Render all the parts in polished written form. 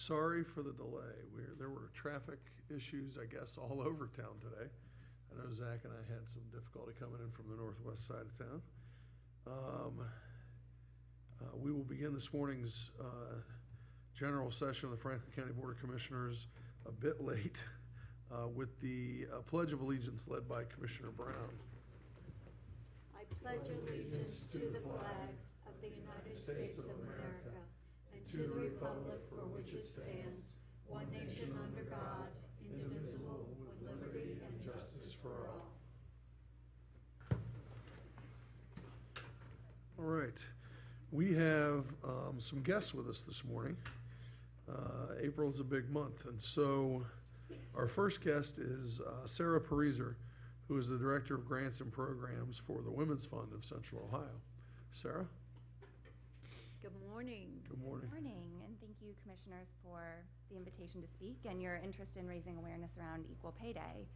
Sorry for the delay. There were traffic issues, I guess, all over town today. I know Zach and I had some difficulty coming in from the northwest side of town. We will begin this morning's general session of the Franklin County Board of Commissioners a bit late with the Pledge of Allegiance led by Commissioner Brown. I pledge allegiance to the flag of the United States of America and to the republic for which it stands, one nation under God, indivisible, with liberty and justice for all. All right. We have some guests with us this morning. April is a big month, and so our first guest is Sarah Pariser, who is the Director of Grants and Programs for the Women's Fund of Central Ohio. Sarah? Good morning. Good morning. Good morning, and thank you, Commissioners, for the invitation to speak and your interest in raising awareness around Equal Pay Day.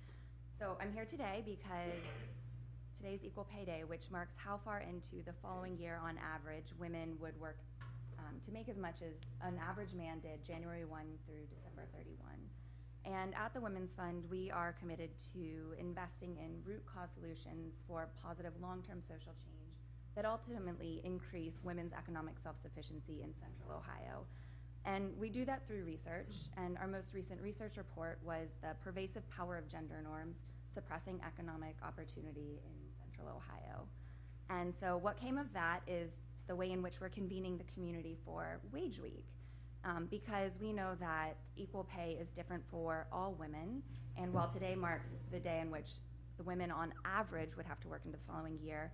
So I'm here today because today's Equal Pay Day, which marks how far into the following year on average women would work to make as much as an average man did January 1 through December 31. And at the Women's Fund, we are committed to investing in root cause solutions for positive long-term social change that ultimately increase women's economic self-sufficiency in Central Ohio. And we do that through research, and our most recent research report was the pervasive power of gender norms suppressing economic opportunity in Central Ohio. And so what came of that is the way in which we're convening the community for Wage Week. Because we know that equal pay is different for all women, and while today marks the day in which the women on average would have to work into the following year,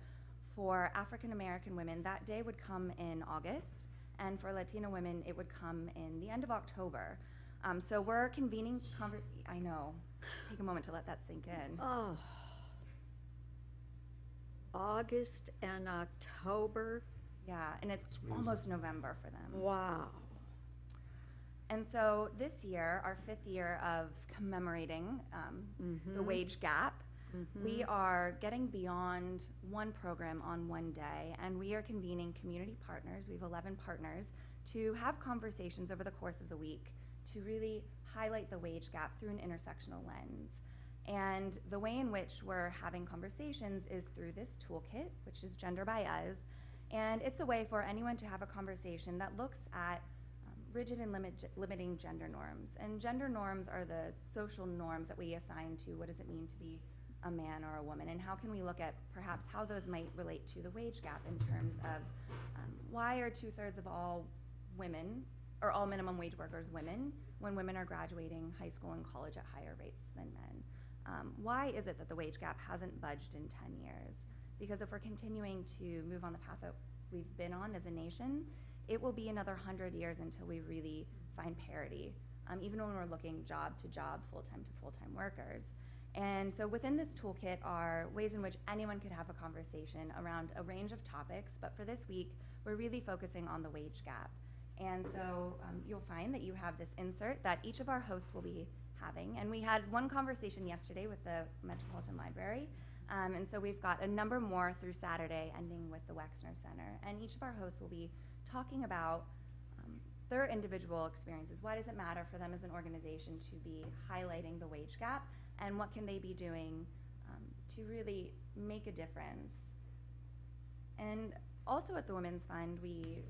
for African American women that day would come in August, and for Latino women it would come in the end of October. So we're convening I know, take a moment to let that sink in. Oh, August and October. Yeah, and it's almost November for them. Wow. And so this year, our 5th year of commemorating the wage gap, we are getting beyond one program on one day, and we are convening community partners. We have 11 partners to have conversations over the course of the week to really highlight the wage gap through an intersectional lens. And the way in which we're having conversations is through this toolkit, which is Gender by Us, and it's a way for anyone to have a conversation that looks at rigid and limiting gender norms. And gender norms are the social norms that we assign to what does it mean to be a man or a woman, and how can we look at perhaps how those might relate to the wage gap in terms of why are 2/3 of all women, or all minimum wage workers women, when women are graduating high school and college at higher rates than men? Why is it that the wage gap hasn't budged in 10 years? Because if we're continuing to move on the path that we've been on as a nation, it will be another 100 years until we really find parity, even when we're looking job to job, full-time to full-time workers. And so within this toolkit are ways in which anyone could have a conversation around a range of topics, but for this week, we're really focusing on the wage gap. And so you'll find that you have this insert that each of our hosts will be having, and we had one conversation yesterday with the Metropolitan Library, and so we've got a number more through Saturday, ending with the Wexner Center, and each of our hosts will be talking about their individual experiences. Why does it matter for them as an organization to be highlighting the wage gap, and what can they be doing to really make a difference? And also at the Women's Fund, we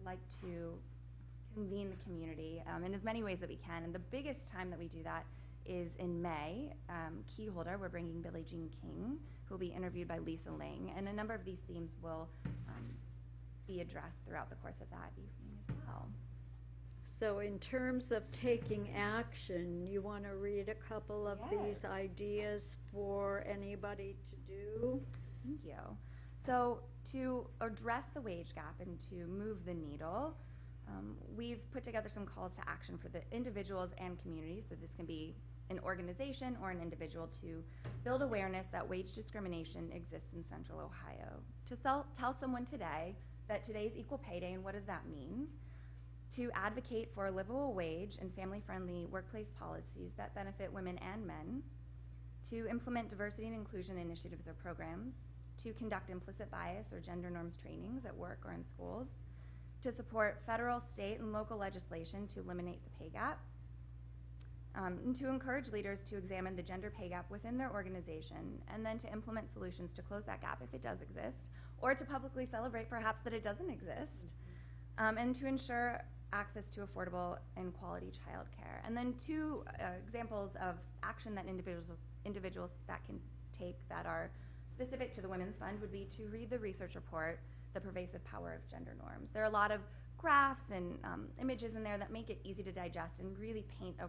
like to convene the community in as many ways that we can, and the biggest time that we do that is in May. Keyholder, we're bringing Billie Jean King, who will be interviewed by Lisa Ling, and a number of these themes will be addressed throughout the course of that evening as well. So in terms of taking action, you want to read a couple of these ideas for anybody to do? Thank you. So to address the wage gap and to move the needle, we've put together some calls to action for the individuals and communities, so this can be an organization or an individual, to build awareness that wage discrimination exists in Central Ohio. To tell someone today that today's Equal Pay Day, and what does that mean? To advocate for a livable wage and family-friendly workplace policies that benefit women and men. To implement diversity and inclusion initiatives or programs. To conduct implicit bias or gender norms trainings at work or in schools. to support federal, state, and local legislation to eliminate the pay gap, and to encourage leaders to examine the gender pay gap within their organization, and then to implement solutions to close that gap if it does exist, or to publicly celebrate perhaps that it doesn't exist, and to ensure access to affordable and quality childcare. And then two examples of action that individuals that can take that are specific to the Women's Fund would be to read the research report, The Pervasive Power of Gender Norms. There are a lot of graphs and images in there that make it easy to digest and really paint a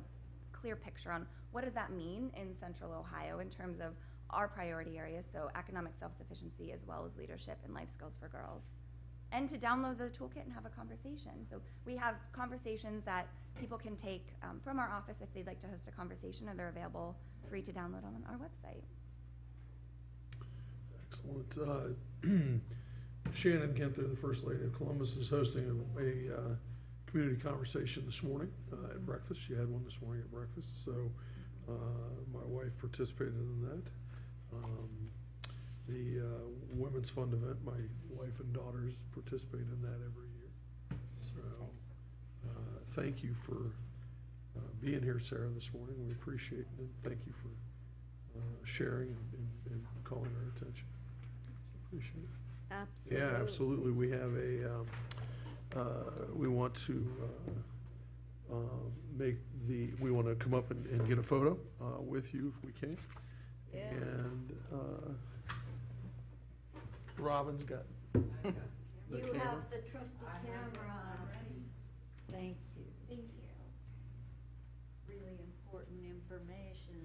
clear picture on what does that mean in Central Ohio in terms of our priority areas, so economic self-sufficiency as well as leadership and life skills for girls. And to download the toolkit and have a conversation. So we have conversations that people can take from our office if they'd like to host a conversation, or they're available free to download on our website. Excellent. Shannon Ginther, the First Lady of Columbus, is hosting a community conversation this morning at breakfast. She had one this morning at breakfast, so my wife participated in that. The Women's Fund event, my wife and daughters participate in that every year. So thank you for being here, Sarah, this morning. We appreciate it, and thank you for sharing and calling our attention. Appreciate it. Absolutely. Yeah, absolutely. We have we want to we want to come up and get a photo with you if we can. Yeah. And Robin's got the You camera. have the trusty camera. Thank you. Thank you. Really important information.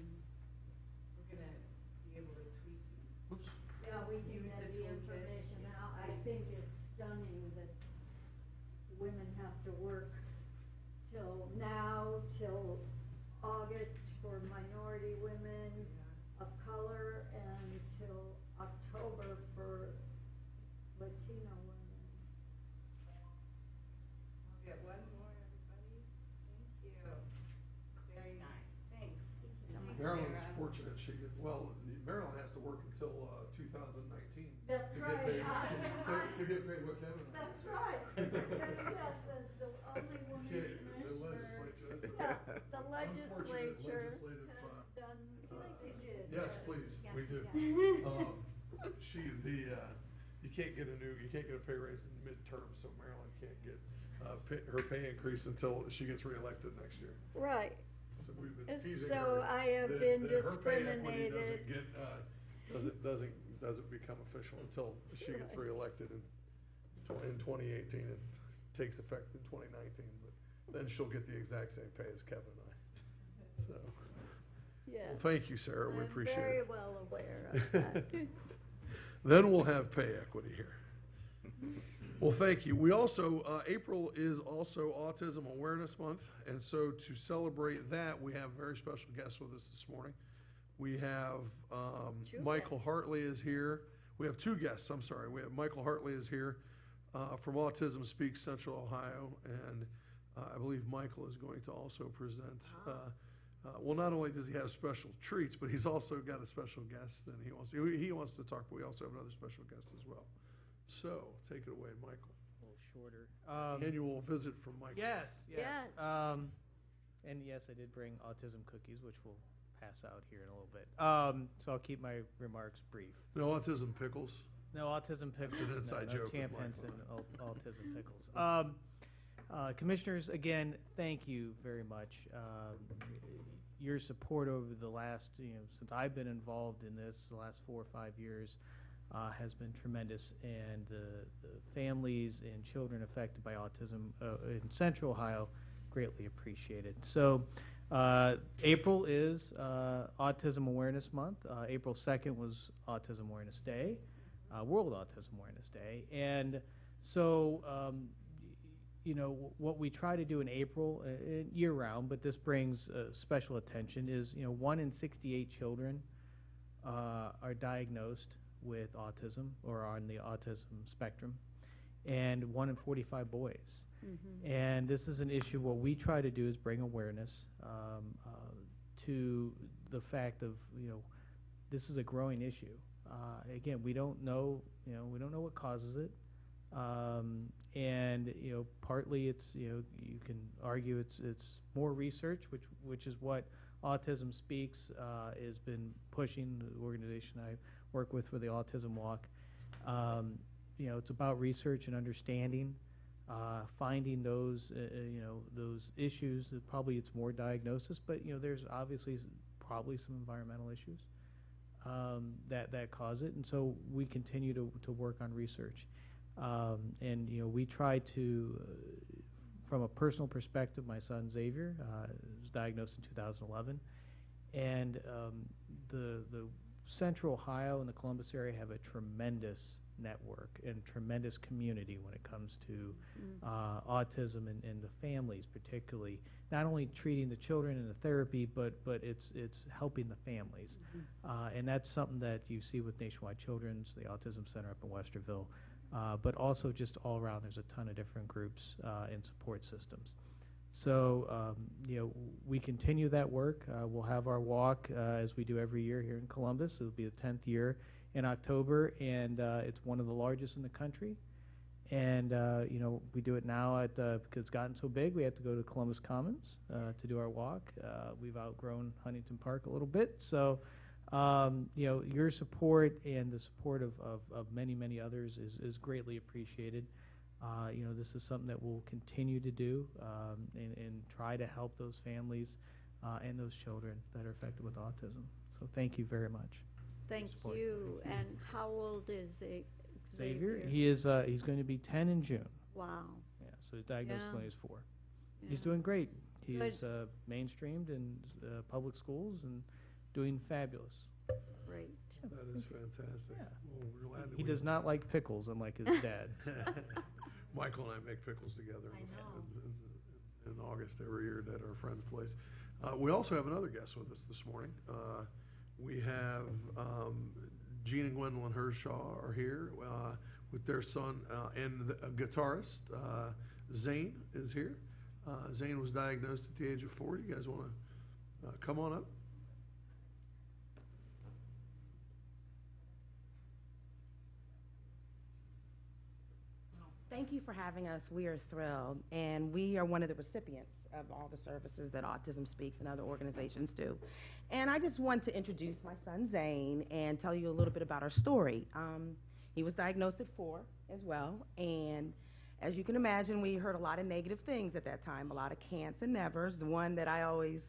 We're gonna be able to tweet these. Whoops. Yeah, we can Use get the the toolkit. information out. I think it's stunning that women have to work till August for minority women of color and till October for Latino women. I'll get one more, everybody. Thank you. Very nice. Thanks. Marilyn's fortunate. Marilyn has to work until 2019. That's to right. Get paid, to get paid what Kevin and I That's get paid. right. Yes, the only woman Okay, the commissioner. legislature, that's Yeah, a the unfortunate legislature legislative, has done what they did. Yes, please, Yeah, we do. yeah. You can't get a pay raise in midterm, so Marilyn can't get her pay increase until she gets reelected next year. Right. So we've been teasing So her. I have that- been that her pay equity discriminated. doesn't become official until she gets Right. reelected in 2018. It takes effect in 2019, but then she'll get the exact same pay as Kevin and I. So, Yeah. well, thank you, Sarah. We appreciate I'm very it. well aware of that. Then we'll have pay equity here. Well, thank you. We also, April is also Autism Awareness Month, and so to celebrate that, we have very special guests with us this morning. We have Two Michael guests. Hartley is here. We have two guests, I'm sorry. We have Michael Hartley is here from Autism Speaks Central Ohio, and I believe Michael is going to also present. Well, not only does he have special treats, but he's also got a special guest, and he wants to talk, but we also have another special guest as well. So, take it away, Michael. A little shorter. Annual visit from Michael. Yes, yes. Yes. And yes, I did bring autism cookies, which we'll pass out here in a little bit. So I'll keep my remarks brief. No autism pickles. No autism pickles. an inside no joke with Champ Michael. Henson autism pickles. Commissioners, again, thank you very much. Your support over the last, since I've been involved in this, the last 4 or 5 years, has been tremendous, and the families and children affected by autism in Central Ohio greatly appreciate it. So April is Autism Awareness Month. April 2nd was Autism Awareness Day, World Autism Awareness Day, and so what we try to do in April, year-round, but this brings special attention, is 1 in 68 children are diagnosed with autism or on the autism spectrum, and 1 in 45 boys. Mm-hmm. And this is an issue. What we try to do is bring awareness to the fact of this is a growing issue. Again, we don't know what causes it. And partly it's you can argue it's more research, which is what Autism Speaks has been pushing. The organization I work with for the Autism Walk. It's about research and understanding, finding those those issues. Probably it's more diagnosis, but there's obviously probably some environmental issues that cause it, and so we continue to work on research. And we try to, from a personal perspective, my son Xavier was diagnosed in 2011, and the Central Ohio and the Columbus area have a tremendous network and tremendous community when it comes to autism and the families, particularly not only treating the children in the therapy, but it's helping the families, and that's something that you see with Nationwide Children's, the Autism Center up in Westerville. But also just all around, there's a ton of different groups and support systems. So, we continue that work. We'll have our walk as we do every year here in Columbus. It'll be the 10th year in October, and it's one of the largest in the country. And, we do it now because it's gotten so big, we have to go to Columbus Commons to do our walk. We've outgrown Huntington Park a little bit, so your support and the support of many, many others is greatly appreciated. This is something that we'll continue to do and try to help those families and those children that are affected with autism. So thank you very much. Thank you. And how old is Xavier? He's going to be 10 in June. Wow. Yeah, so he's diagnosed Yeah. when he was 4. Yeah. He's doing great. He's Good. mainstreamed in public schools and doing fabulous. Great. That is fantastic. Yeah. Well, we're glad that He we- does not like pickles, unlike his dad. Michael and I make pickles together I know. in August every year at our friend's place. We also have another guest with us this morning. We have Gene and Gwendolyn Hershaw are here with their son and a guitarist. Zane is here. Zane was diagnosed at the age of 4. You guys want to come on up? Thank you for having us. We are thrilled, and we are one of the recipients of all the services that Autism Speaks and other organizations do. And I just want to introduce my son, Zane, and tell you a little bit about our story. He was diagnosed at 4 as well, and as you can imagine, we heard a lot of negative things at that time, a lot of can'ts and nevers. The one that I always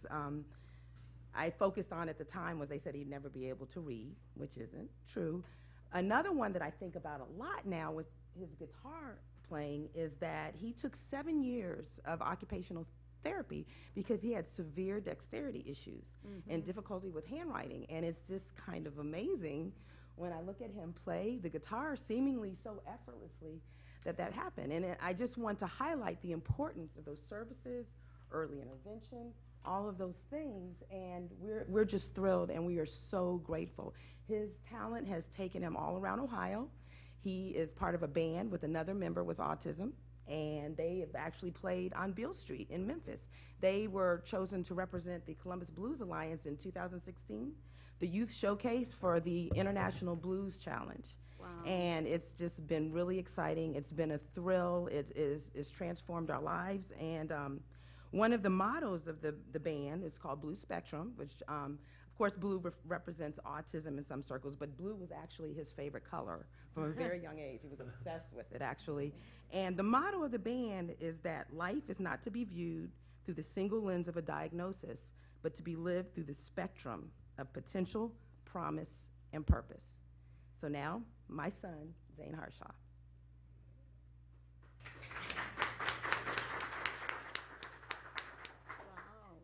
I focused on at the time was they said he'd never be able to read, which isn't true. Another one that I think about a lot now with his guitar playing is that he took 7 years of occupational therapy because he had severe dexterity issues and difficulty with handwriting. And it's just kind of amazing when I look at him play the guitar seemingly so effortlessly that happened. And I just want to highlight the importance of those services, early intervention, all of those things, and we're just thrilled and we are so grateful. His talent has taken him all around Ohio. He is part of a band with another member with autism, and they have actually played on Beale Street in Memphis. They were chosen to represent the Columbus Blues Alliance in 2016, the youth showcase for the International Blues Challenge. Wow. And it's just been really exciting. It's been a thrill. It's transformed our lives. And one of the mottos of the band is called Blue Spectrum, which, of course, blue represents autism in some circles, but blue was actually his favorite color from a very young age. He was obsessed with it, actually. And the motto of the band is that life is not to be viewed through the single lens of a diagnosis, but to be lived through the spectrum of potential, promise, and purpose. So now, my son, Zane Hershaw. Wow.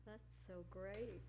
That's so great.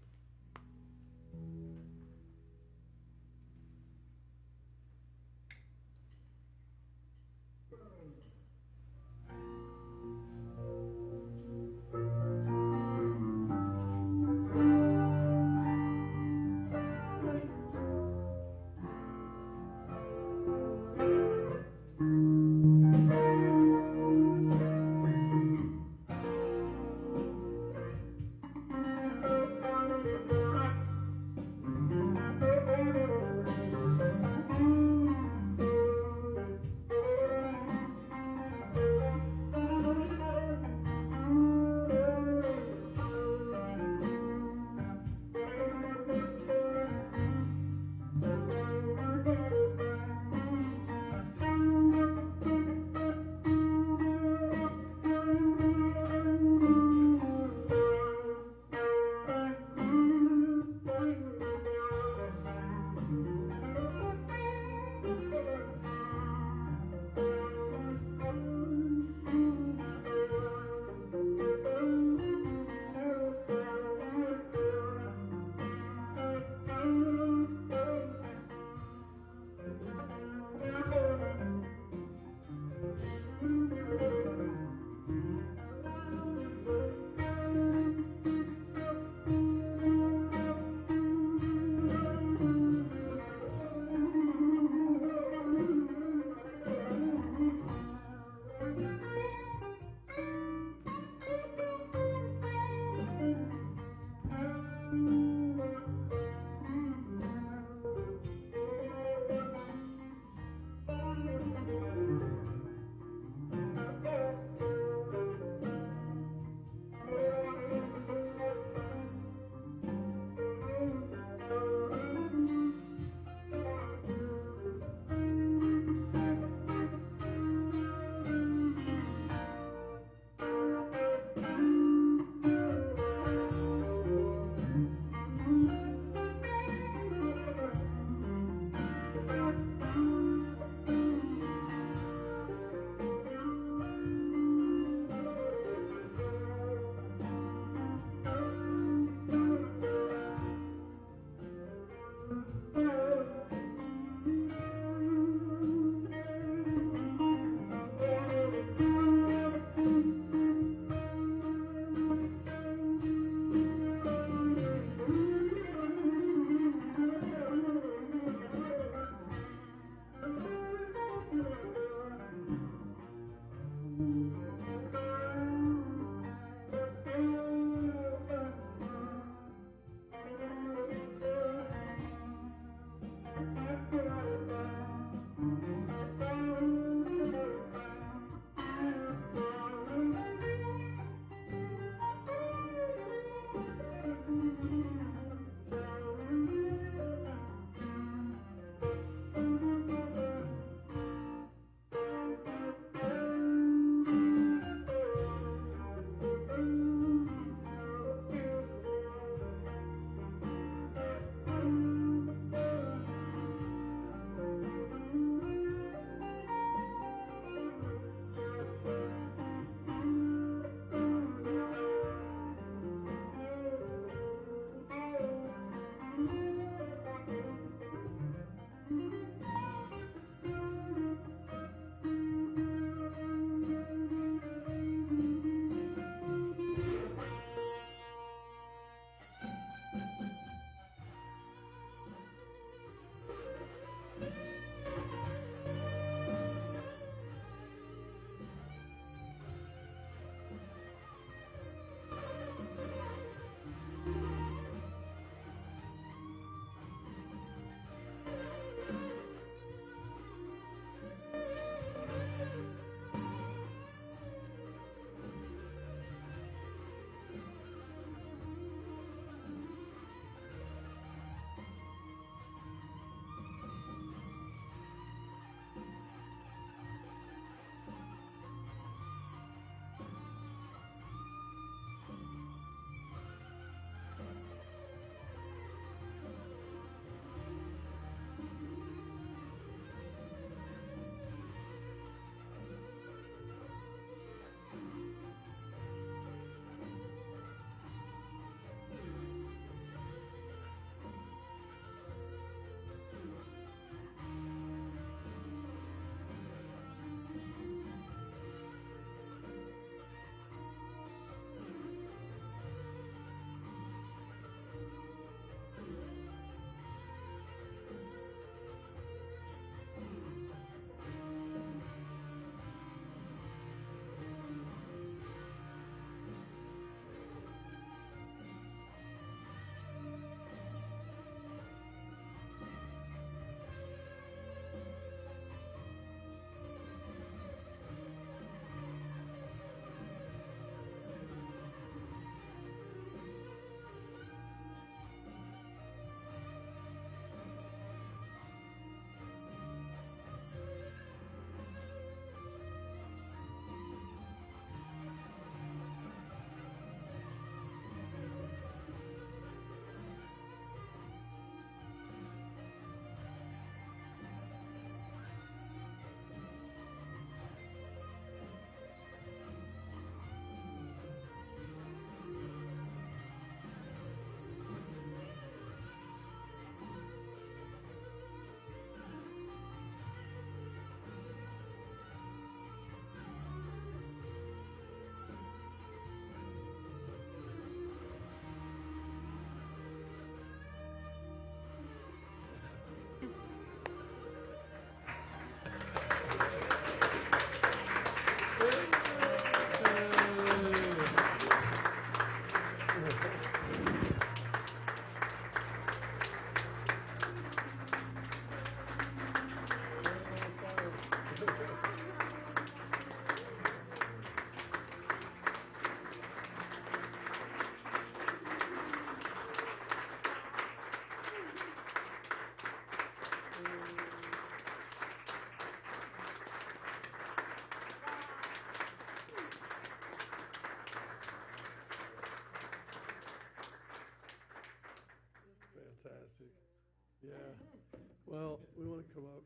Well, we want to come up.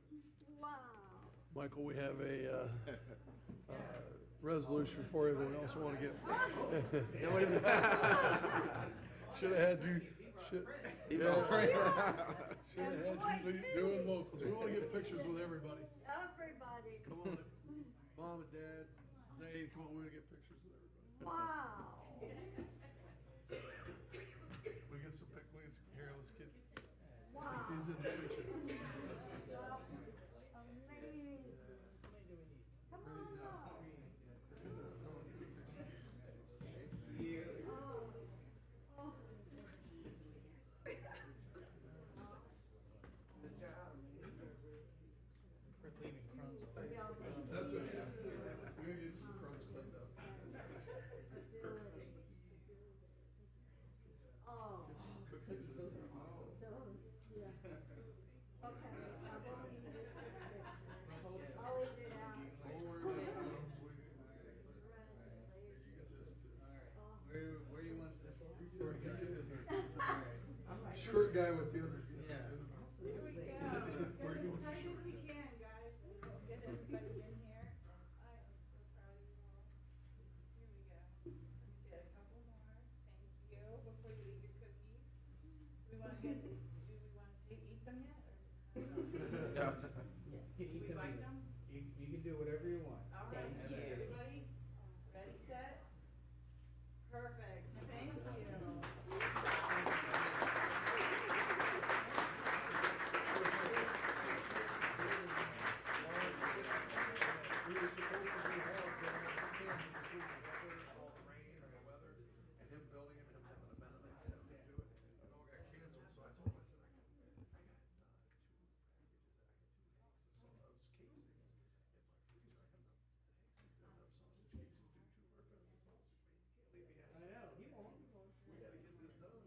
Wow. Michael, we have a resolution for you, but we also want to get. Should have had you. Should have had you doing vocals. We want to get pictures with everybody. Everybody. Come on, Mom and Dad, Zay, come on, we want to get pictures with everybody. Wow. We get some here, let's get. Wow. These in the picture. Amazing. Come on up. Oh. Oh. We're leaving crumbs. That's okay. We're gonna get some crumbs cleaned up. Oh. Cookies. Yeah. Okay, I've only eaten this picture. I'll eat it out. Don't worry about the crumbs. Congratulations. You get this too. Oh. Where do you want this? Short guy with the other. Yeah. Here we go. Where Get you as going? tight as we can, guys. Let's get everybody in here. I am so proud of you all. Here we go. Let me get a couple more. Thank you. Before you eat your cookies. Do we want to eat them yet? Or we bite them? You can do whatever you want. All right. Everybody, ready, set? Perfect. Thank you. We were supposed to do hell, but we can't because of the weather and all the rain and the weather, and him building it, him having a Mennonite family do it. It all got canceled, so I told him, I said, I got 2 packages, I got 2 eggs, those casings in my freezer. I have enough sausage casings to do 2 of our family sausage. Man, you can't leave me hanging. I know, he won't. We gotta get this done.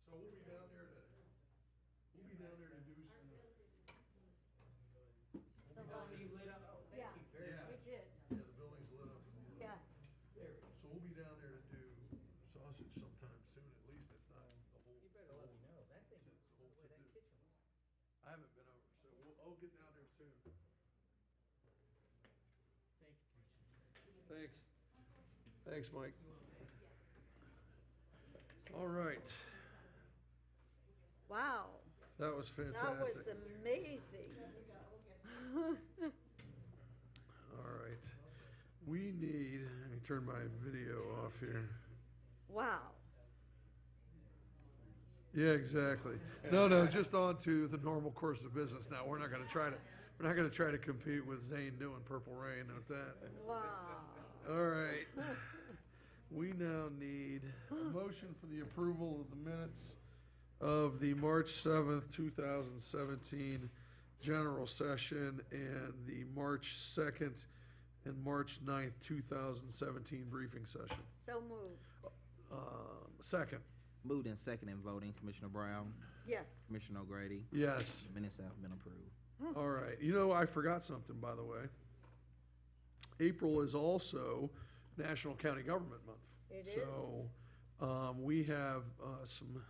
So we'll be down there to do some. You lit up. Oh, thank Yeah, you very Yeah. we much. did. Yeah, the building's lit up. Yeah. So we'll be down there to do sausage sometime soon, at least, if not the whole. You better let me know. That thing, It's the whole boy, that to-do. kitchen was. I haven't been over, so I'll get down there soon. Thank you, Commissioner. Thanks. Thanks, Mike. All right, Wow. that was That was fantastic. amazing. All right. We need, let me turn my video off here. Wow. Yeah, exactly. No, just on to the normal course of business now. We're not gonna try to compete with Zane doing Purple Rain with that. Wow. All right. We now need a motion for the approval of the minutes of the March 7th, 2017 general session and the March 2nd and March 9th, 2017 briefing session. So moved. Second. Moved in second and voting, Commissioner Brown, Yes. Commissioner O'Grady. Yes. Minutes have been approved. All right. You know, I forgot something, by the way. April is also National County Government Month. It is. So we have some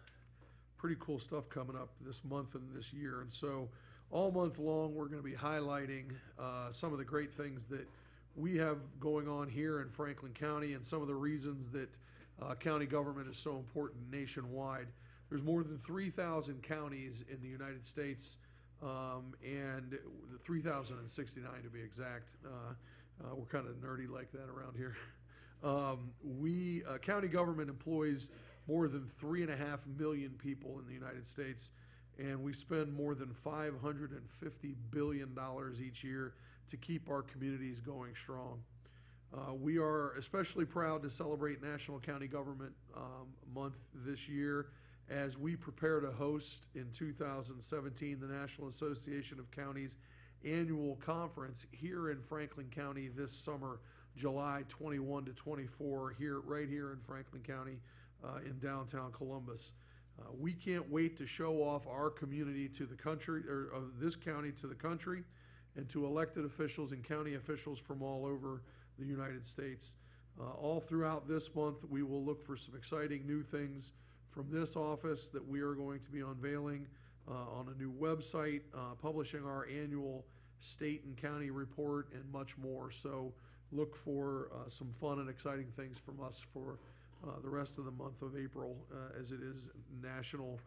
pretty cool stuff coming up this month and this year. And so all month long, we're going to be highlighting some of the great things that we have going on here in Franklin County and some of the reasons that county government is so important nationwide. There's more than 3,000 counties in the United States, and the 3,069 to be exact. We're kind of nerdy like that around here. County government employs more than 3.5 million people in the United States, and we spend more than $550 billion each year to keep our communities going strong. We are especially proud to celebrate National County Government Month this year as we prepare to host in 2017 the National Association of Counties annual conference here in Franklin County this summer, July 21 to 24, right here in Franklin County in downtown Columbus. We can't wait to show off our community to the country, or of this county to the country, and to elected officials and county officials from all over the United States. All throughout this month, we will look for some exciting new things from this office that we are going to be unveiling on a new website, publishing our annual state and county report, and much more. So look for some fun and exciting things from us for the rest of the month of April, as it is National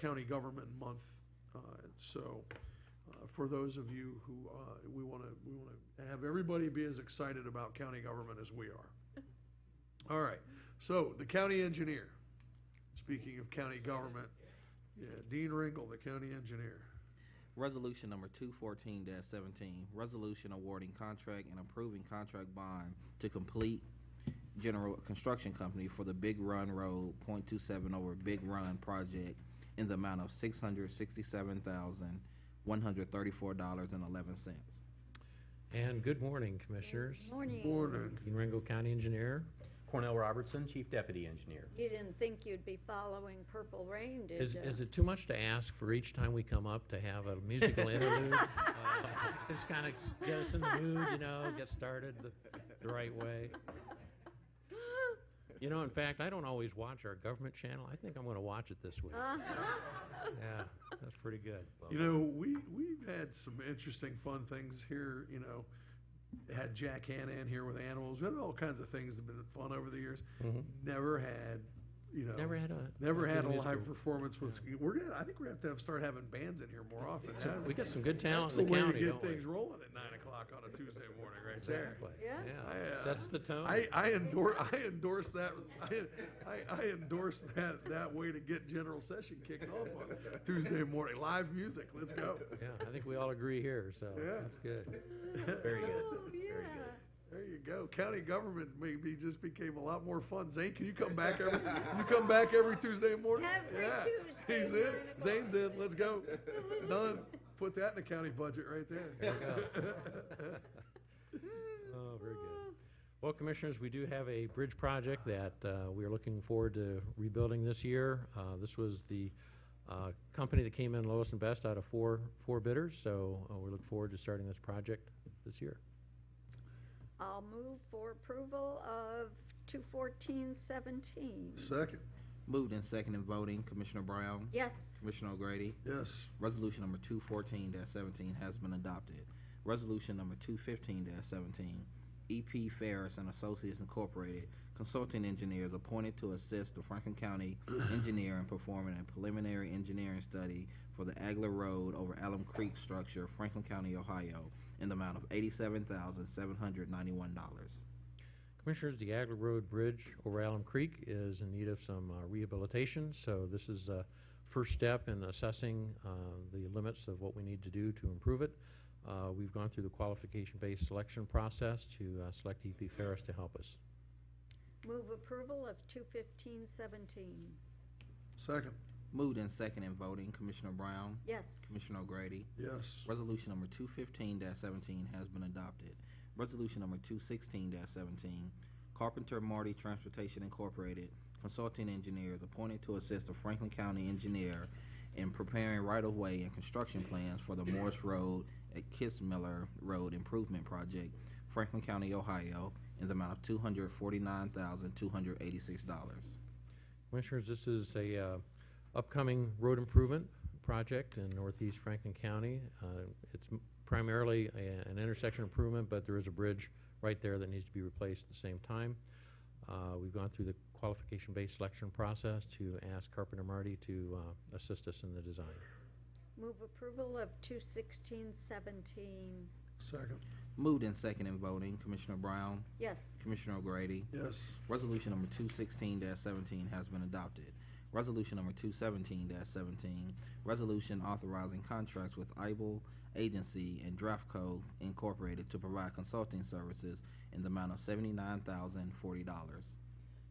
County Government Month. So for those of you who we want to have everybody be as excited about county government as we are. All right. So the county engineer. Speaking of county government, yeah, Dean Ringel, the county engineer. Resolution number 214-17, resolution awarding contract and approving contract bond to Complete General Construction Company for the Big Run Road .27 over Big Run project in the amount of $667,134.11. And good morning, Commissioners. Morning. Morning. Dean Ringel, County Engineer. Cornell Robertson, Chief Deputy Engineer. You didn't think you'd be following Purple Rain, did you? Is it too much to ask for each time we come up to have a musical interlude? Just kind of get us in the mood, get started the right way. In fact, I don't always watch our government channel. I think I'm going to watch it this week. Yeah, that's pretty good. We've had some interesting, fun things here. Had Jack Hanna in here with animals. We had all kinds of things that have been fun over the years. Mm-hmm. Never had a live performance with. I think we're going to have to start having bands in here more often. We got some good talent That's in the the way county, to don't get we? things rolling at 9 o'clock on a Tuesday morning, right there. Exactly. Yeah. Sets the tone. I endorse that. I endorse that way to get general session kicked off on Tuesday morning. Live music. Let's go. Yeah, I think we all agree here, so that's good. Very good. Oh, yeah. Very good. There you go. County government maybe just became a lot more fun. Zane, can you come back every Tuesday morning? Every Tuesday. He's in. Zane's in. Let's go. Done. Put that in the county budget right there. There you go. Oh, very good. Well, Commissioners, we do have a bridge project that we are looking forward to rebuilding this year. This was the company that came in lowest and best out of four bidders, so we look forward to starting this project this year. I'll move for approval of 214-17. Second. Moved in second and voting, Commissioner Brown, Yes. Commissioner O'Grady. Yes. Resolution number 214-17 has been adopted. Resolution number 215-17, E.P. Ferris and Associates Incorporated, consulting engineers appointed to assist the Franklin County engineer in performing a preliminary engineering study for the Agler Road over Alum Creek structure, Franklin County, Ohio, in the amount of $87,791. Commissioners, the Agler Road Bridge over Alum Creek is in need of some rehabilitation, so this is a first step in assessing the limits of what we need to do to improve it. We've gone through the qualification-based selection process to select E.P. Ferris to help us. Move approval of 215-17. Second. Moved in second and voting, Commissioner Brown, Yes. Commissioner O'Grady. Yes. Resolution number 215-17 has been adopted. Resolution number 216-17, Carpenter Marty Transportation Incorporated, consulting engineers appointed to assist the Franklin County engineer in preparing right-of-way and construction plans for the Morris Road at Kissmiller Road Improvement Project, Franklin County, Ohio, in the amount of $249,286. Commissioners, this is a upcoming road improvement project in northeast Franklin County. It's primarily an intersection improvement, but there is a bridge right there that needs to be replaced at the same time. We've gone through the qualification-based selection process to ask Carpenter Marty to assist us in the design. Move approval of 216-17. Second. Moved in second and voting, Commissioner Brown, Yes. Commissioner O'Grady. Yes. Resolution number 216-17 has been adopted. Resolution number 217-17, resolution authorizing contracts with IBLE Agency and Draftco Incorporated to provide consulting services in the amount of $79,040.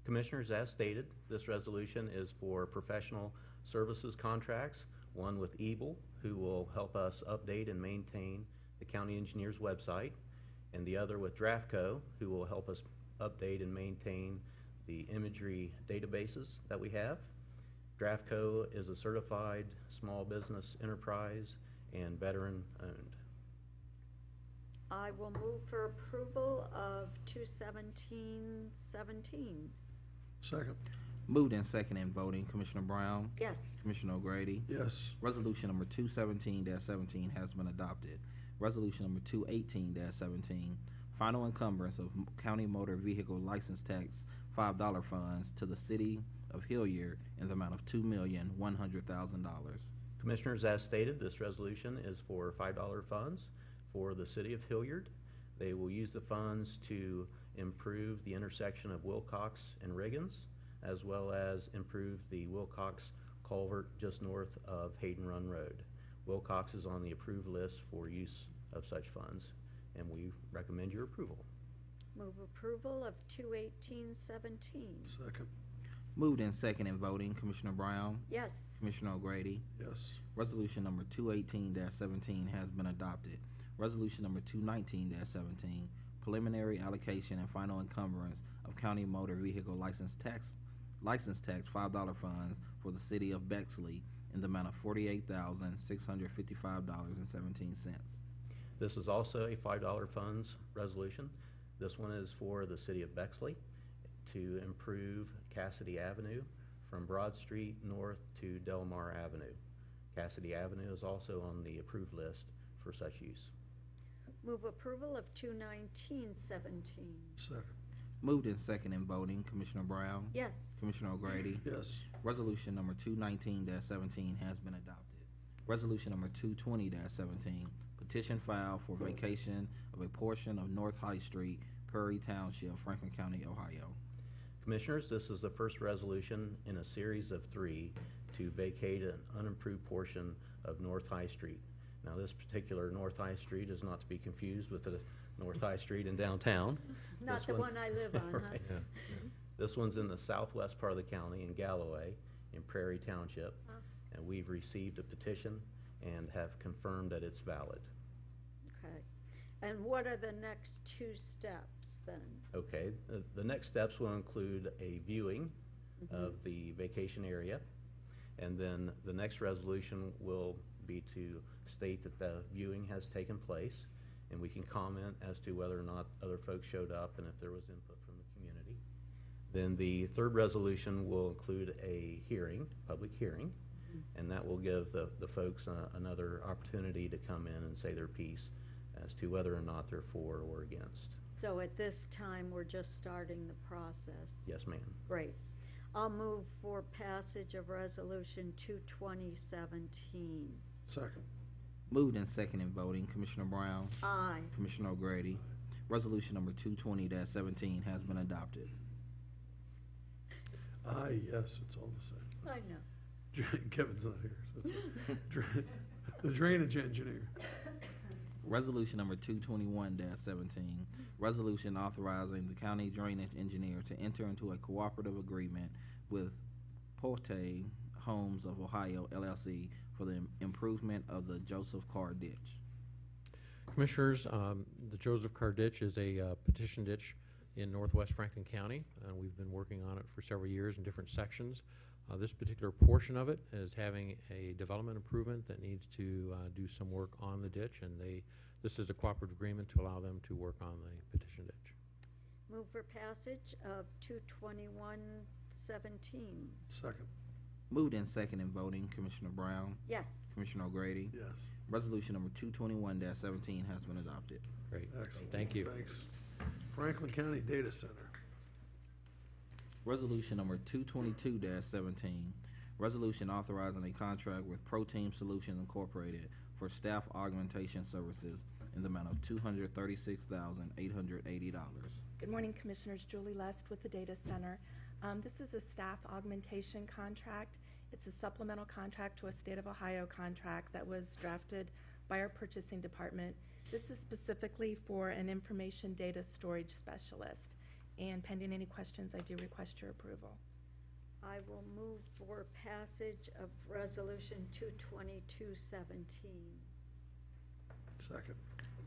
Commissioners, as stated, this resolution is for professional services contracts, one with EBLE, who will help us update and maintain the county engineer's website, and the other with Draftco, who will help us update and maintain the imagery databases that we have. Draftco is a certified small business enterprise and veteran-owned. I will move for approval of 217-17. Second. Moved and second in voting, Commissioner Brown, Yes. Commissioner O'Grady. Yes. Resolution number 217-17 has been adopted. Resolution number 218-17, final encumbrance of county motor vehicle license tax $5 funds to the city of Hilliard in the amount of $2,100,000. Commissioners, as stated, this resolution is for $5 funds for the city of Hilliard. They will use the funds to improve the intersection of Wilcox and Riggins, as well as improve the Wilcox culvert just north of Hayden Run Road. Wilcox is on the approved list for use of such funds, and we recommend your approval. Move approval of 21817. Second. Moved and second in voting, Commissioner Brown, Yes. Commissioner O'Grady. Yes. Resolution number 218-17 has been adopted. Resolution number 219-17, preliminary allocation and final encumbrance of county motor vehicle license tax $5 funds for the city of Bexley in the amount of $48,655.17. This is also a $5 funds resolution. This one is for the city of Bexley to improve Cassidy Avenue from Broad Street north to Delmar Avenue. Cassidy Avenue is also on the approved list for such use. Move approval of 21917. Second. Moved and second in voting, Commissioner Brown, Yes. Commissioner O'Grady. Yes. Resolution number 219-17 has been adopted. Resolution number 220-17, petition filed for vacation of a portion of North High Street, Prairie Township, Franklin County, Ohio. Commissioners, this is the first resolution in a series of 3 to vacate an unimproved portion of North High Street. Now, this particular North High Street is not to be confused with the North High Street in downtown. Not This the one I live on, huh? Right. This one's in the southwest part of the county in Galloway, in Prairie Township, Huh. and we've received a petition and have confirmed that it's valid. Okay. And what are the next 2 steps then? Okay, the next steps will include a viewing of the vacation area, and then the next resolution will be to state that the viewing has taken place, and we can comment as to whether or not other folks showed up and if there was input from the community. Then the third resolution will include a hearing, public hearing, and that will give the folks another opportunity to come in and say their piece as to whether or not they're for or against. So at this time, we're just starting the process. Yes, ma'am. Great. I'll move for passage of Resolution 22017. Second. Moved and second in voting, Commissioner Brown, Aye. Commissioner O'Grady. Resolution number 220-17 has been adopted. Aye, yes, it's all the same. I know. Kevin's not here, so it's the drainage engineer. Resolution number 221-17, resolution authorizing the county drainage engineer to enter into a cooperative agreement with Porte Homes of Ohio, LLC, for the improvement of the Joseph Carr Ditch. Commissioners, the Joseph Carr Ditch is a petition ditch in northwest Franklin County. We've been working on it for several years in different sections. This particular portion of it is having a development improvement that needs to do some work on the ditch, and this is a cooperative agreement to allow them to work on the petition ditch. Move for passage of 22117. Second. Moved and second in voting, Commissioner Brown, Yes. Commissioner O'Grady. Yes. Resolution number 221-17 has been adopted. Great. Excellent. Thank you. Thanks. Franklin County Data Center. Resolution number 222-17, resolution authorizing a contract with ProTeam Solutions Incorporated for staff augmentation services in the amount of $236,880. Good morning, Commissioners. Julie Lest with the Data Center. This is a staff augmentation contract. It's a supplemental contract to a State of Ohio contract that was drafted by our purchasing department. This is specifically for an information data storage specialist. And pending any questions, I do request your approval. I will move for passage of Resolution 22217. Second.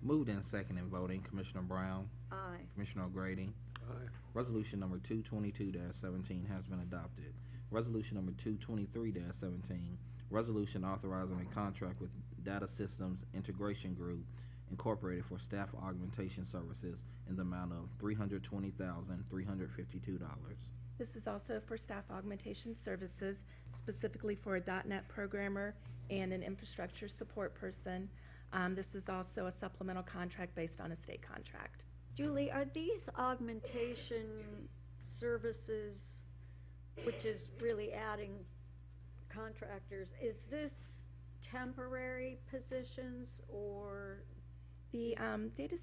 Moved and second in voting, Commissioner Brown, Aye. Commissioner O'Grady. Aye. Resolution number 222-17 has been adopted. Resolution number 223-17, resolution authorizing a contract with Data Systems Integration Group Incorporated for staff augmentation services in the amount of $320,352. This is also for staff augmentation services, specifically for a .NET programmer and an infrastructure support person. This is also a supplemental contract based on a state contract. Julie, are these augmentation services, which is really adding contractors, is this temporary positions or? The data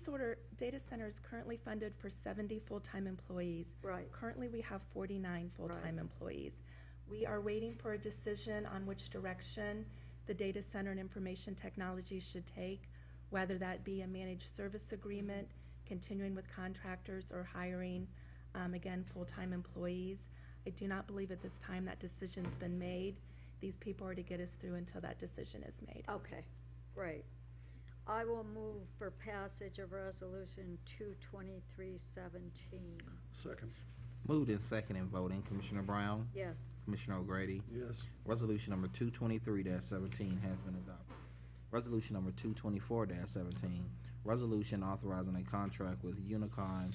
center is currently funded for 70 full-time employees. Right. Currently, we have 49 full-time employees. We are waiting for a decision on which direction the data center and information technology should take, whether that be a managed service agreement, continuing with contractors, or hiring, again, full-time employees. I do not believe at this time that decision's been made. These people are to get us through until that decision is made. Okay, great. I will move for passage of Resolution 22317. Second. Moved in second and voting. Commissioner Brown? Yes. Commissioner O'Grady? Yes. Resolution number 223-17 has been adopted. Resolution number 224-17, resolution authorizing a contract with Unicon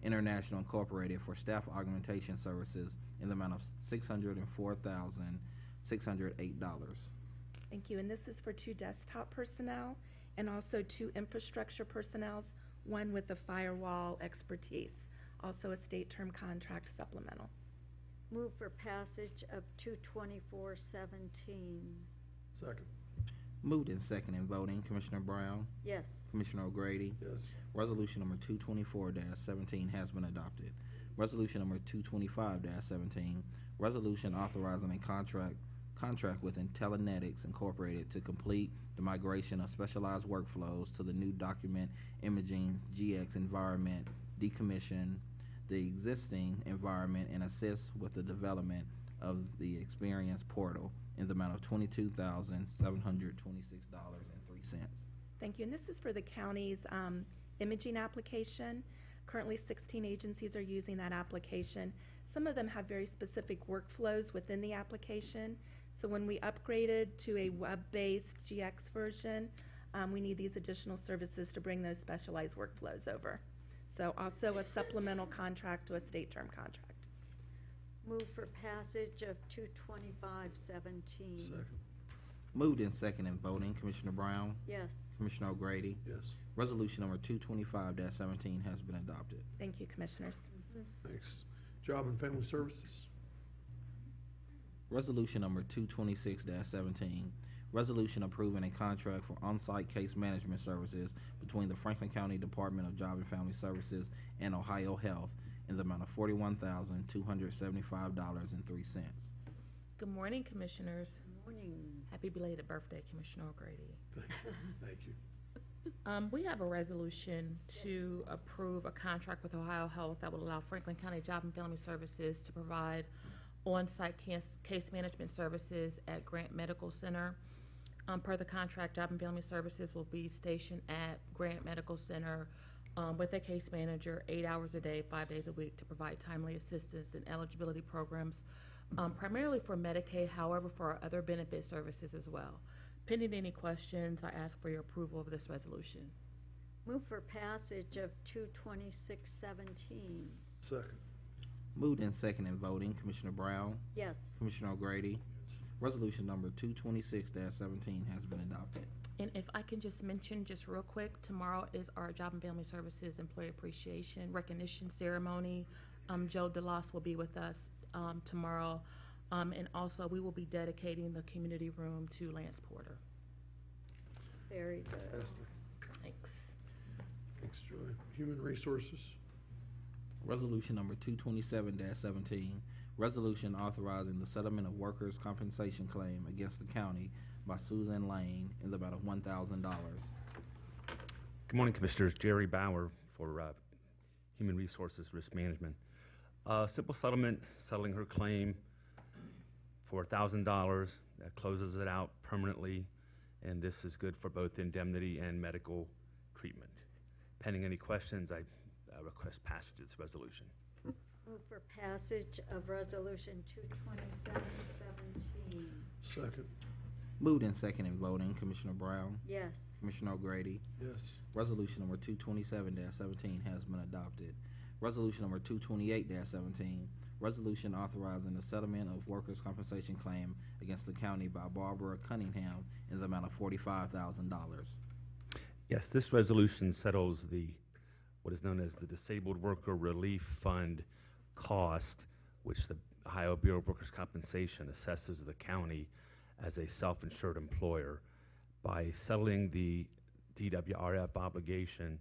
International Incorporated for staff augmentation services in the amount of $604,608. Thank you. And this is for 2 desktop personnel and also 2 infrastructure personnel, one with the firewall expertise, also a state term contract supplemental. Move for passage of 22417. Second. Moved in second and voting. Commissioner Brown? Yes. Commissioner O'Grady? Yes. Resolution number 224-17 has been adopted. Resolution number 225-17, resolution authorizing a contract with Intellinetics Incorporated to complete the migration of specialized workflows to the new document imaging GX environment, decommission the existing environment, and assist with the development of the Experience Portal in the amount of $22,726.03. Thank you. And this is for the county's imaging application. Currently, 16 agencies are using that application. Some of them have very specific workflows within the application. So when we upgraded to a web-based GX version, we need these additional services to bring those specialized workflows over. So also a supplemental contract to a state term contract. Move for passage of 22517. Second. Moved in second and voting. Commissioner Brown? Yes. Commissioner O'Grady? Yes. Resolution number 225-17 has been adopted. Thank you, Commissioners. Thanks. Job and Family Services. Resolution number 226-17, resolution approving a contract for on-site case management services between the Franklin County Department of Job and Family Services and Ohio Health in the amount of $41,275.03. Good morning, Commissioners. Good morning. Happy belated birthday, Commissioner O'Grady. Thank you. We have a resolution to approve a contract with Ohio Health that will allow Franklin County Job and Family Services to provide on-site case management services at Grant Medical Center. Per the contract, Job and Family Services will be stationed at Grant Medical Center with a case manager 8 hours a day, 5 days a week to provide timely assistance and eligibility programs, primarily for Medicaid, however, for our other benefit services as well. Pending any questions, I ask for your approval of this resolution. Move for passage of 22617. Second. Moved in second and voting. Commissioner Brown? Yes. Commissioner O'Grady? Yes. Resolution number 226-17 has been adopted. And if I can just mention, just real quick, tomorrow is our Job and Family Services Employee Appreciation Recognition Ceremony. Joe DeLoss will be with us tomorrow. And also, we will be dedicating the community room to Lance Porter. Very good. Fantastic. Thanks. Thanks, Joy. Human Resources. Resolution number 227-17, resolution authorizing the settlement of workers' compensation claim against the county by Susan Lane in the amount of $1,000. Good morning, Commissioners. Jerry Bauer for Human Resources Risk Management. Simple settlement, settling her claim for $1,000. That closes it out permanently, and this is good for both indemnity and medical treatment. Pending any questions, I request passage of this resolution. Move for passage of Resolution 22717. Second. Moved in second and voting. Commissioner Brown? Yes. Commissioner O'Grady? Yes. Resolution number 227-17 has been adopted. Resolution number 228-17, Resolution authorizing the settlement of workers' compensation claim against the county by Barbara Cunningham in the amount of $45,000. Yes, this resolution settles what is known as the Disabled Worker Relief Fund cost, which the Ohio Bureau of Workers' Compensation assesses the county as a self-insured employer. By settling the DWRF obligation,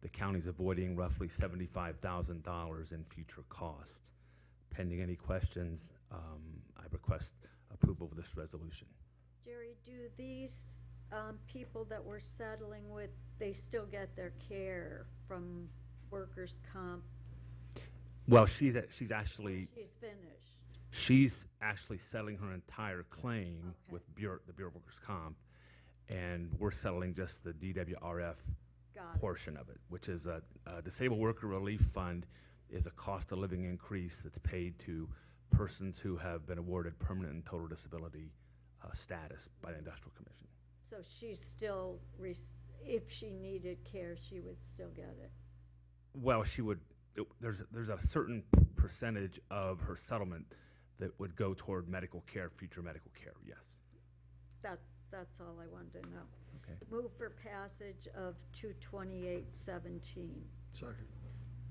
the county's avoiding roughly $75,000 in future costs. Pending any questions, I request approval of this resolution. Jerry, do these people that we're settling with, they still get their care from workers' comp? Well, she's actually She's finished. she's actually settling her entire claim with the Bureau of Workers' Comp, and we're settling just the DWRF Got it. portion of it, which is a Disabled Worker Relief Fund is a cost of living increase that's paid to persons who have been awarded permanent and total disability status by the Industrial Commission. So she's still, if she needed care, she would still get it. Well, she would. There's a certain percentage of her settlement that would go toward medical care, future medical care. Yes. That's all I wanted to know. Okay. Move for passage of 22817. Second.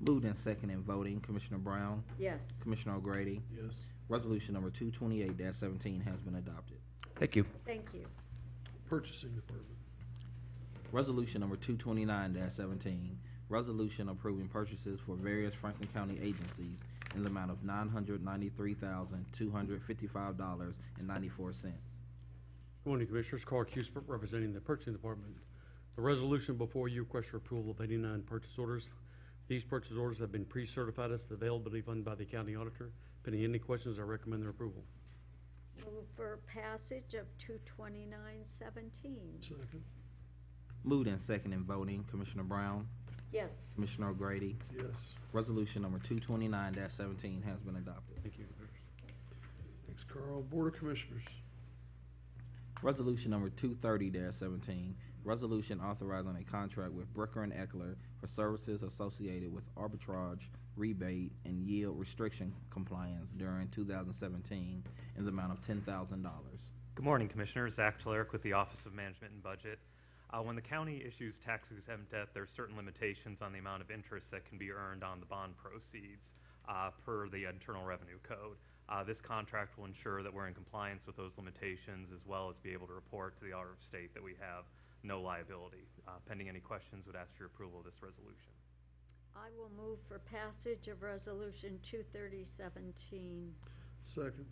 Moved and second in voting, Commissioner Brown, Yes. Commissioner O'Grady. Yes. Resolution number 228-17 has been adopted. Thank you. Thank you. Purchasing Department. Resolution number 229-17, resolution approving purchases for various Franklin County agencies in the amount of $993,255.94. Good morning, Commissioners. Carl Cuthbert, representing the Purchasing Department. The resolution before you requests your approval of 89 purchase orders. These purchase orders have been pre-certified as the availability fund by the county auditor. Pending any questions, I recommend their approval. Move for passage of 22917. Second. Moved and second in voting, Commissioner Brown, Yes. Commissioner O'Grady. Yes. Resolution number 229-17 has been adopted. Thank you. Thanks, Carl. Board of Commissioners. Resolution number 230-17, resolution authorizing a contract with Bricker and Eckler for services associated with arbitrage, rebate, and yield restriction compliance during 2017 in the amount of $10,000. Good morning, Commissioners. Zach Choleric with the Office of Management and Budget. When the county issues tax-exempt debt, there are certain limitations on the amount of interest that can be earned on the bond proceeds per the Internal Revenue Code. This contract will ensure that we're in compliance with those limitations, as well as be able to report to the Auditor of State that we have no liability. Pending any questions, would ask for your approval of this resolution. I will move for passage of resolution 23017. Second.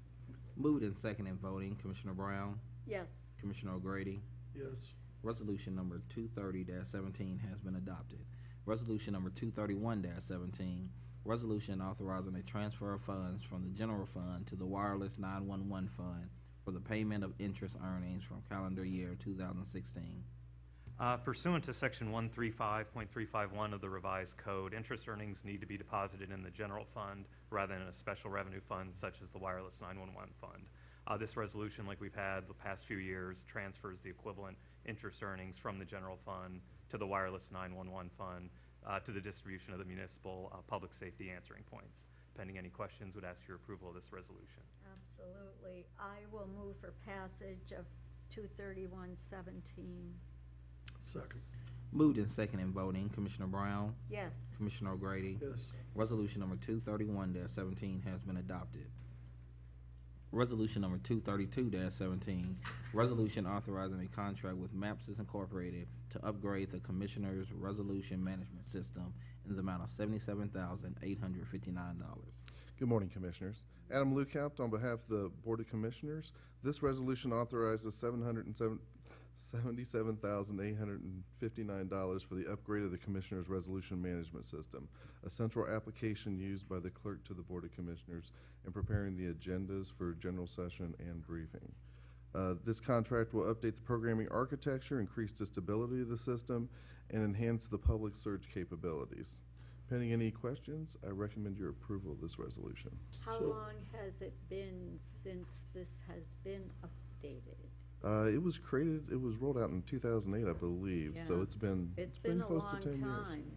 Moved and second in voting, Commissioner Brown, Yes. Commissioner O'Grady. Yes. Resolution number 230-17 has been adopted. Resolution number 231-17, resolution authorizing a transfer of funds from the general fund to the wireless 911 fund for the payment of interest earnings from calendar year 2016. Pursuant to Section 135.351 of the revised code, interest earnings need to be deposited in the general fund rather than a special revenue fund such as the wireless 911 fund. This resolution, like we've had the past few years, transfers the equivalent interest earnings from the general fund to the wireless 911 fund to the distribution of the municipal public safety answering points. Pending any questions, would ask your approval of this resolution. Absolutely. I will move for passage of 23117. Second. Moved and second in voting, Commissioner Brown, Yes. Commissioner O'Grady. Yes. Resolution number 231-17 has been adopted. Resolution number 232-17, resolution authorizing a contract with MAPSIS Incorporated to upgrade the Commissioner's Resolution Management System in the amount of $77,859. Good morning, Commissioners. Adam Lukaupt on behalf of the Board of Commissioners. This resolution authorizes $777,859 for the upgrade of the Commissioner's Resolution Management System, a central application used by the Clerk to the Board of Commissioners in preparing the agendas for general session and briefing. This contract will update the programming architecture, increase the stability of the system, and enhance the public search capabilities. Pending any questions, I recommend your approval of this resolution. How long has it been since this has been updated? It was rolled out in 2008, I believe, so Yeah. it's been It's been been a close long to 10 years. time.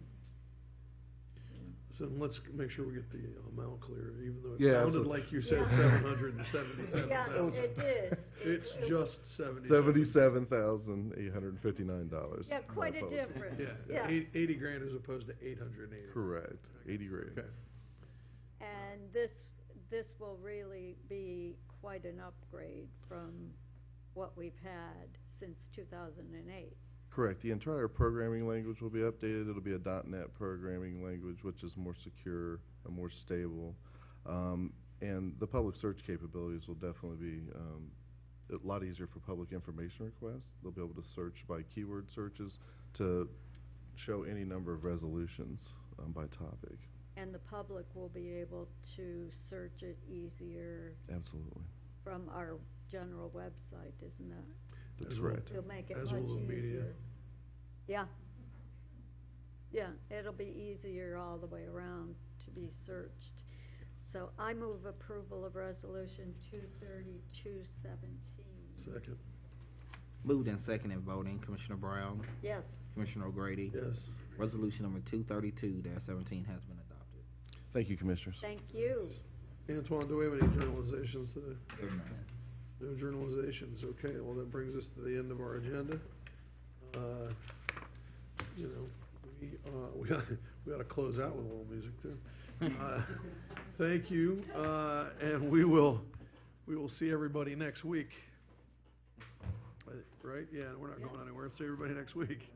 So let's make sure we get the amount clear, even though it Yeah, sounded absolutely. like you said Yeah. 777,000. Yeah, it did. It's just 77. $77,859. Yeah, quite My a apologies. difference. Yeah, Yeah. 80 grand as opposed to 880. Correct, 80 grand. Okay. And this will really be quite an upgrade from what we've had since 2008. Correct. The entire programming language will be updated. It'll be a .NET programming language, which is more secure and more stable. And the public search capabilities will definitely be a lot easier for public information requests. They'll be able to search by keyword searches to show any number of resolutions by topic. And the public will be able to search it easier Absolutely. from our general website, isn't that? That's As well. correct. It'll make it As much will the media. easier. Yeah. Yeah, it'll be easier all the way around to be searched. So I move approval of Resolution 23217. Second. Moved and seconded voting, Commissioner Brown, Yes. Commissioner O'Grady. Yes. Resolution number 232-17 has been adopted. Thank you, Commissioners. Thank you. Antoine, do we have any journalizations today? Good man. No journalizations, okay, well, that brings us to the end of our agenda. You know, we ought to close out with a little music too. Thank you, and we will see everybody next week. Right, yeah, we're not going anywhere, see everybody next week.